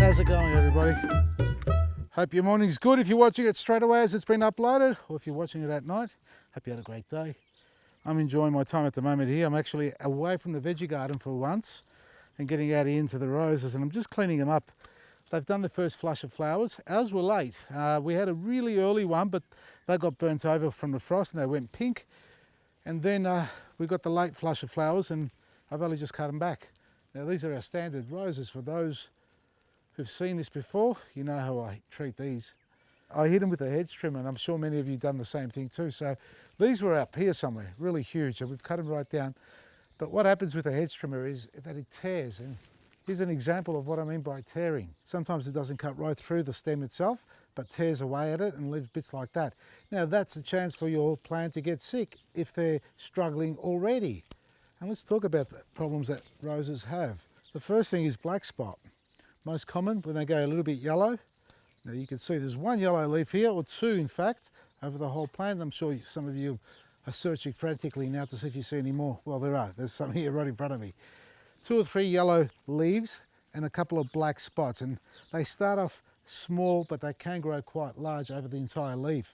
How's it going, everybody? Hope your morning's good if you're watching it straight away as it's been uploaded, or if you're watching it at night. Hope you had a great day. I'm enjoying my time at the moment here. I'm actually away from the veggie garden for once and getting out into the roses, and I'm just cleaning them up. They've done the first flush of flowers. Ours were late. We had a really early one, but they got burnt over from the frost and they went pink. And then we got the late flush of flowers, and I've only just cut them back. Now these are our standard roses. For those who've seen this before, you know how I treat these. I hit them with a hedge trimmer, and I'm sure many of you have done the same thing too. So these were up here somewhere, really huge, and we've cut them right down. But what happens with a hedge trimmer is that it tears, and here's an example of what I mean by tearing. Sometimes it doesn't cut right through the stem itself, but tears away at it and leaves bits like that. Now that's a chance for your plant to get sick if they're struggling already. And let's talk about the problems that roses have. The first thing is black spot. Most common when they go a little bit yellow. Now you can see there's one yellow leaf here, or two in fact, over the whole plant. I'm sure some of you are searching frantically now to see if you see any more. Well, there are. There's some here right in front of me. 2 or 3 yellow leaves and a couple of black spots, and they start off small, but they can grow quite large over the entire leaf.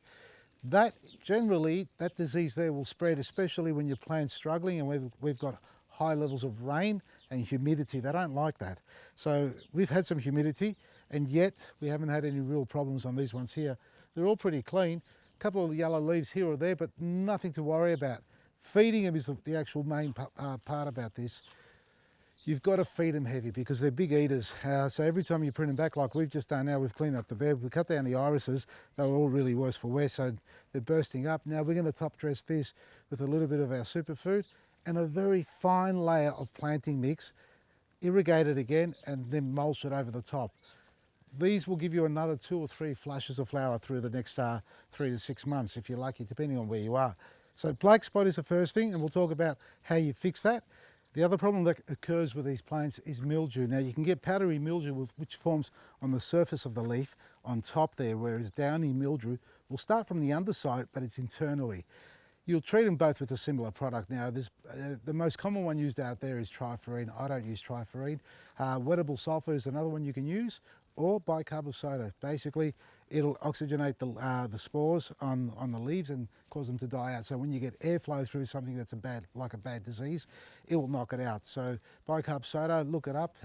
That generally, that disease there will spread, especially when your plant's struggling and we've got high levels of rain and humidity. They don't like that. So we've had some humidity, and yet we haven't had any real problems on these ones here. They're all pretty clean. A couple of yellow leaves here or there, but nothing to worry about. Feeding them is the actual main part about this. You've got to feed them heavy because they're big eaters. So every time you prune them back, like we've just done now, we've cleaned up the bed, we cut down the irises. They were all really worse for wear, so they're bursting up. Now we're going to top dress this with a little bit of our superfood and a very fine layer of planting mix, irrigate it again, and then mulch it over the top. These will give you another 2 or 3 flushes of flower through the next 3 to 6 months, if you're lucky, depending on where you are. So black spot is the first thing, and we'll talk about how you fix that. The other problem that occurs with these plants is mildew. Now you can get powdery mildew which forms on the surface of the leaf on top there, whereas downy mildew will start from the underside, but it's internally. You'll treat them both with a similar product. Now, the most common one used out there is trifarine. I don't use trifarine. Wettable sulfur is another one you can use, or bicarb of soda. Basically, it'll oxygenate the spores on the leaves and cause them to die out. So when you get airflow through something that's like a bad disease, it will knock it out. So bicarb soda, look it up.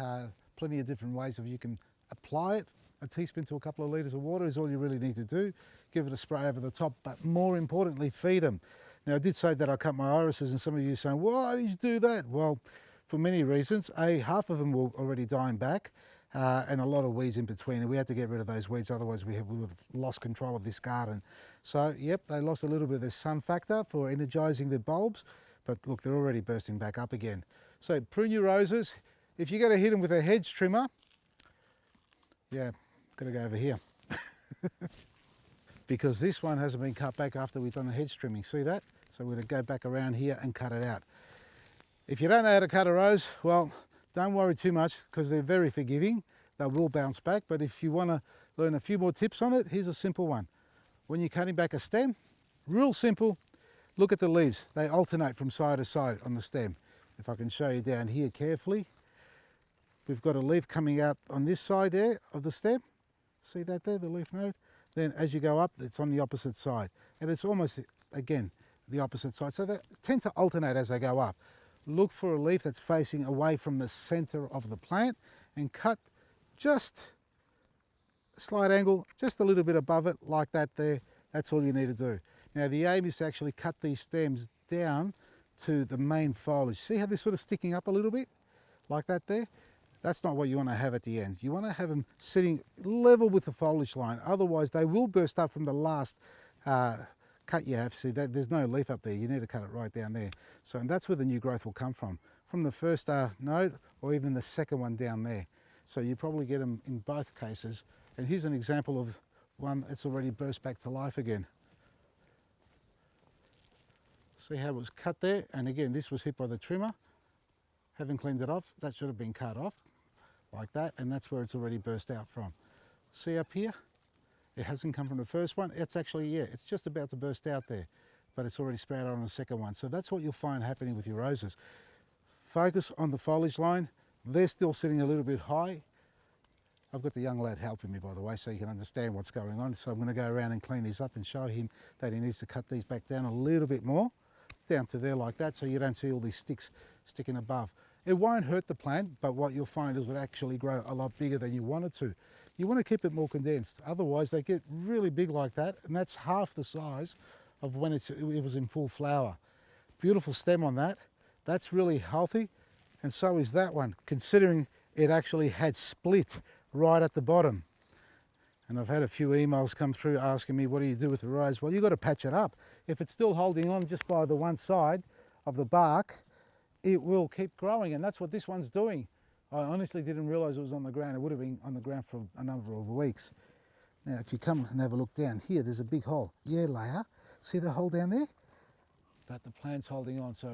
Plenty of different ways of you can apply it. A teaspoon to a couple of litres of water is all you really need to do. Give it a spray over the top, but more importantly, feed them. Now, I did say that I cut my irises, and some of you are saying, why did you do that? Well, for many reasons. Half of them were already dying back, and a lot of weeds in between, and we had to get rid of those weeds, otherwise we would have lost control of this garden. So, yep, they lost a little bit of their sun factor for energising their bulbs, but look, they're already bursting back up again. So, prune your roses. If you're going to hit them with a hedge trimmer, yeah, got to go over here. Because this one hasn't been cut back after we've done the hedge trimming. See that? So we're going to go back around here and cut it out. If you don't know how to cut a rose, well, don't worry too much because they're very forgiving. They will bounce back. But if you want to learn a few more tips on it, here's a simple one. When you're cutting back a stem, real simple, look at the leaves. They alternate from side to side on the stem. If I can show you down here carefully, we've got a leaf coming out on this side there of the stem. See that there, the leaf node? Then as you go up, it's on the opposite side. And it's almost, again, the opposite side. So they tend to alternate as they go up. Look for a leaf that's facing away from the center of the plant and cut just a slight angle, just a little bit above it, like that there. That's all you need to do. Now the aim is to actually cut these stems down to the main foliage. See how they're sort of sticking up a little bit? Like that there? That's not what you want to have at the end. You want to have them sitting level with the foliage line. Otherwise, they will burst up from the last cut you have. See, there's no leaf up there. You need to cut it right down there. So, and that's where the new growth will come from the first node or even the second one down there. So you probably get them in both cases. And here's an example of one that's already burst back to life again. See how it was cut there? And again, this was hit by the trimmer. Haven't cleaned it off, that should have been cut off like that, and that's where it's already burst out from. See up here? It hasn't come from the first one. It's actually, yeah, it's just about to burst out there, but it's already sprouted on the second one. So that's what you'll find happening with your roses. Focus on the foliage line. They're still sitting a little bit high. I've got the young lad helping me, by the way, so you can understand what's going on. So I'm going to go around and clean these up and show him that he needs to cut these back down a little bit more, down to there like that, so you don't see all these sticks sticking above. It won't hurt the plant, but what you'll find is it will actually grow a lot bigger than you want it to. You want to keep it more condensed, otherwise they get really big like that, and that's half the size of when it was in full flower. Beautiful stem on that. That's really healthy, and so is that one, considering it actually had split right at the bottom. And I've had a few emails come through asking me, what do you do with the rose? Well, you've got to patch it up. If it's still holding on just by the one side of the bark, it will keep growing, and that's what this one's doing. I honestly didn't realise it was on the ground. It would have been on the ground for a number of weeks. Now, if you come and have a look down here, there's a big hole. Yeah, Leia, see the hole down there? But the plant's holding on, so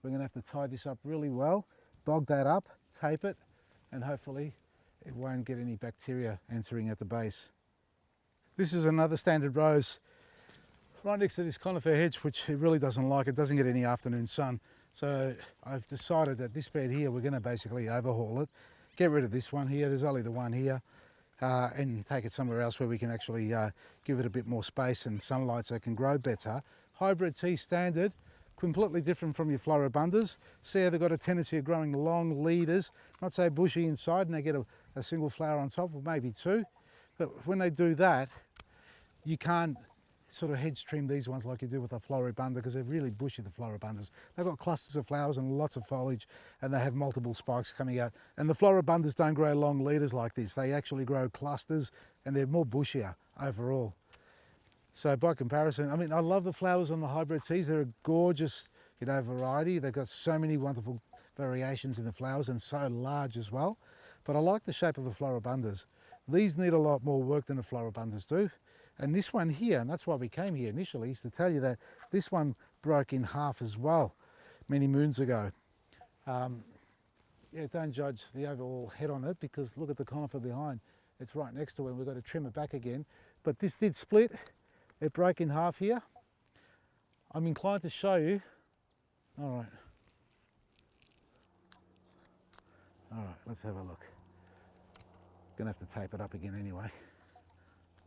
we're going to have to tie this up really well, bog that up, tape it, and hopefully it won't get any bacteria entering at the base. This is another standard rose right next to this conifer hedge, which it really doesn't like. It doesn't get any afternoon sun. So I've decided that this bed here, we're going to basically overhaul it, get rid of this one here, there's only the one here, and take it somewhere else where we can actually give it a bit more space and sunlight so it can grow better. Hybrid tea standard, completely different from your Floribundas. See how they've got a tendency of growing long leaders, not so bushy inside, and they get a single flower on top, or maybe two. But when they do that, you can't sort of hedge trim these ones like you do with a Floribunda, because they're really bushy, the Floribundas. They've got clusters of flowers and lots of foliage, and they have multiple spikes coming out. And the Floribundas don't grow long leaders like this. They actually grow clusters, and they're more bushier overall. So by comparison, I mean, I love the flowers on the hybrid teas. They're a gorgeous, variety. They've got so many wonderful variations in the flowers, and so large as well. But I like the shape of the Floribundas. These need a lot more work than the Floribundas do. And this one here, and that's why we came here initially, is to tell you that this one broke in half as well many moons ago. Yeah, don't judge the overall head on it, because look at the conifer behind. It's right next to it, and we've got to trim it back again. But this did split. It broke in half here. I'm inclined to show you. All right. All right, let's have a look. Gonna have to tape it up again anyway.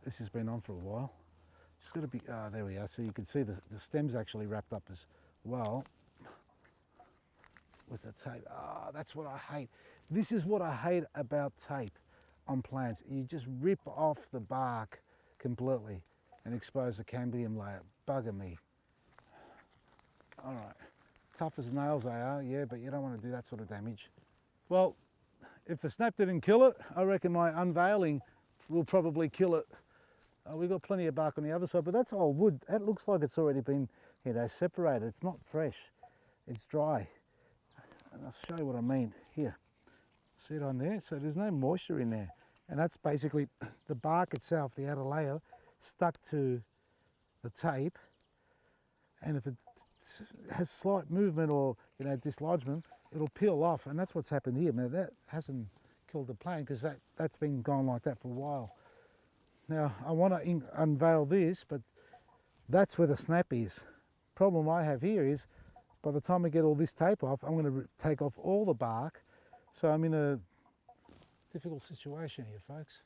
This has been on for a while. It's got to be, there we are. So you can see the stem's actually wrapped up as well with the tape. That's what I hate. This is what I hate about tape on plants. You just rip off the bark completely and expose the cambium layer. Bugger me. All right, tough as nails they are, yeah, but you don't want to do that sort of damage. Well, if the snap didn't kill it, I reckon my unveiling will probably kill it. We've got plenty of bark on the other side, but that's old wood. That looks like it's already been, separated. It's not fresh, it's dry. And I'll show you what I mean. Here, see it on there? So there's no moisture in there. And that's basically the bark itself, the outer layer, stuck to the tape. And if it has slight movement or, dislodgement, it'll peel off. And that's what's happened here. Now that hasn't killed the plant, because that's been gone like that for a while. Now, I want to unveil this, but that's where the snap is. Problem I have here is, by the time I get all this tape off, I'm going to take off all the bark. So I'm in a difficult situation here, folks.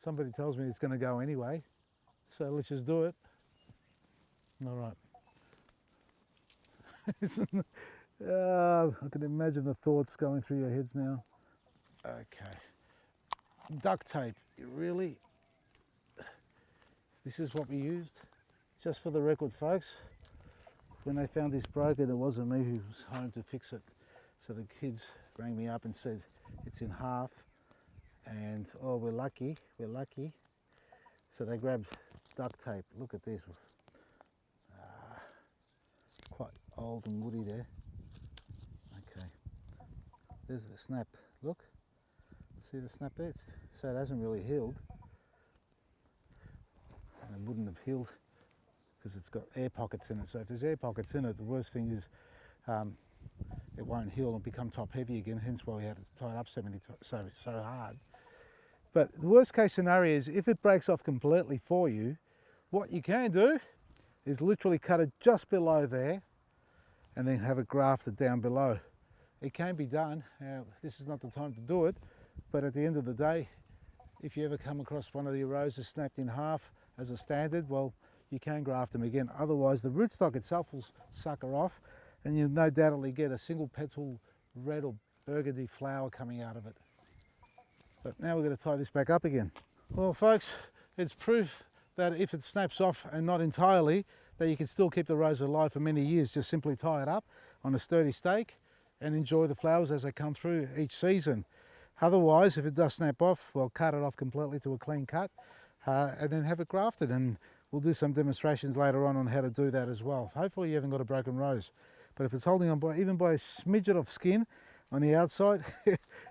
Somebody tells me it's going to go anyway, so let's just do it. All right. I can imagine the thoughts going through your heads now. Okay. Duct tape, really? This is what we used? Just for the record, folks, when they found this broken, it wasn't me who was home to fix it. So the kids rang me up and said it's in half, and oh, we're lucky. So they grabbed duct tape. Look at this. Quite old and woody there. Okay. There's the snap. Look. See the snap there? So it hasn't really healed. And it wouldn't have healed because it's got air pockets in it. So if there's air pockets in it, the worst thing is it won't heal and become top heavy again, hence why we had to tie it up so hard. But the worst case scenario is if it breaks off completely for you, what you can do is literally cut it just below there and then have it grafted down below. It can be done. Now, this is not the time to do it, But at the end of the day, if you ever come across one of your roses snapped in half as a standard, well, you can graft them again. Otherwise, the rootstock itself will sucker off, and you'll no doubtly get a single petal red or burgundy flower coming out of it. But now we're going to tie this back up again. Well, folks, it's proof that if it snaps off and not entirely, that you can still keep the rose alive for many years. Just simply tie it up on a sturdy stake and enjoy the flowers as they come through each season. Otherwise, if it does snap off, well, cut it off completely to a clean cut and then have it grafted. And we'll do some demonstrations later on how to do that as well. Hopefully you haven't got a broken rose. But if it's holding on by, even by a smidget of skin on the outside,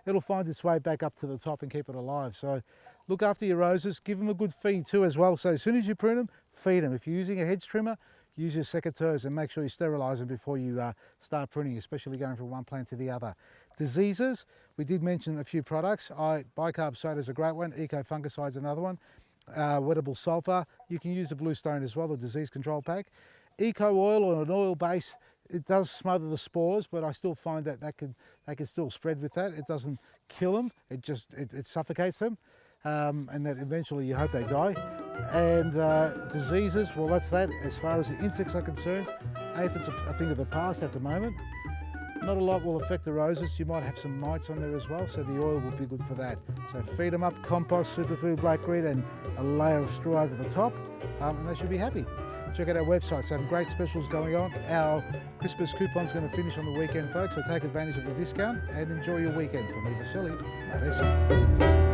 it'll find its way back up to the top and keep it alive. So look after your roses, give them a good feed too as well. So as soon as you prune them, feed them. If you're using a hedge trimmer, use your secateurs and make sure you sterilise them before you start pruning, especially going from one plant to the other. Diseases, we did mention a few products. Bicarb soda is a great one, Eco Fungicide is another one. Wettable sulfur, you can use the Bluestone as well, the disease control pack. Eco oil or an oil base, it does smother the spores, but I still find that they can still spread with that. It doesn't kill them, it suffocates them, and that eventually you hope they die. And diseases, well, that's that. As far as the insects are concerned, aphids are a thing of the past at the moment. Not a lot will affect the roses. You might have some mites on there as well, so the oil will be good for that. So feed them up, compost, superfood, black grit, and a layer of straw over the top, and they should be happy. Check out our website, some great specials going on. Our Christmas coupon's going to finish on the weekend, folks, so take advantage of the discount and enjoy your weekend. From me, Vasily, Marisa.